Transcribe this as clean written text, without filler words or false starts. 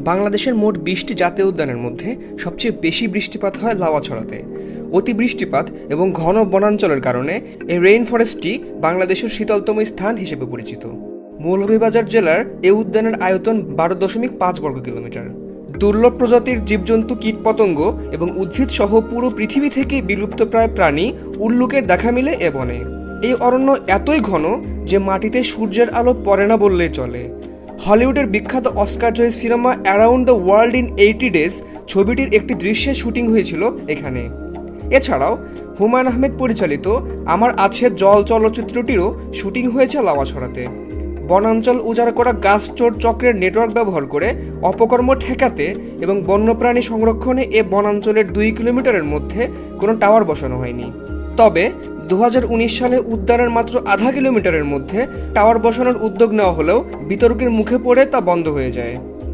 বাংলাদেশের মোট 20টি জাতীয় উদ্যানের মধ্যে সবচেয়ে বেশি বৃষ্টিপাত হয় লাউয়াছড়াতে। অতি বৃষ্টিপাত এবং ঘন বনাঞ্চলের কারণে এই রেইন ফরেস্টটি বাংলাদেশের শীতলতম স্থান হিসেবে পরিচিত। মৌলভীবাজার জেলার এ উদ্যানের আয়তন 12.5 বর্গ কিলোমিটার। দুর্লভ প্রজাতির জীবজন্তু, কীটপতঙ্গ এবং উদ্ভিদ সহ পুরো পৃথিবী থেকে বিলুপ্তপ্রায় প্রাণী উল্লুকের দেখা মিলে এ বনে। এই অরণ্য এতই ঘন যে মাটিতে সূর্যের আলো পড়ে না বললেই চলে। হলিউডের বিখ্যাত অস্কারজয়ী cinema around the world in 80 days ছবিটির একটি দৃশ্যের শুটিং হয়েছিল এখানে। এছাড়াও হুমায়ুন আহমেদ পরিচালিত আমার আছে জল চলচ্চিত্রটিরও শুটিং হয়েছে লাউয়াছড়াতে। বনাঞ্চল উজাড় করা গাছ চোর চক্রের নেটওয়ার্ক ব্যবহার করে অপকর্ম ঠেকাতে এবং বন্যপ্রাণী সংরক্ষণে এ বনাঞ্চলের 2 কিলোমিটারের মধ্যে কোনো টাওয়ার বসানো হয়নি। তবে 2019 সালে উদ্যানের মাত্র আধা কিলোমিটারের মধ্যে টাওয়ার বসানোর উদ্যোগ নেওয়া হলেও বিতর্কের মুখে পড়ে তা বন্ধ হয়ে যায়।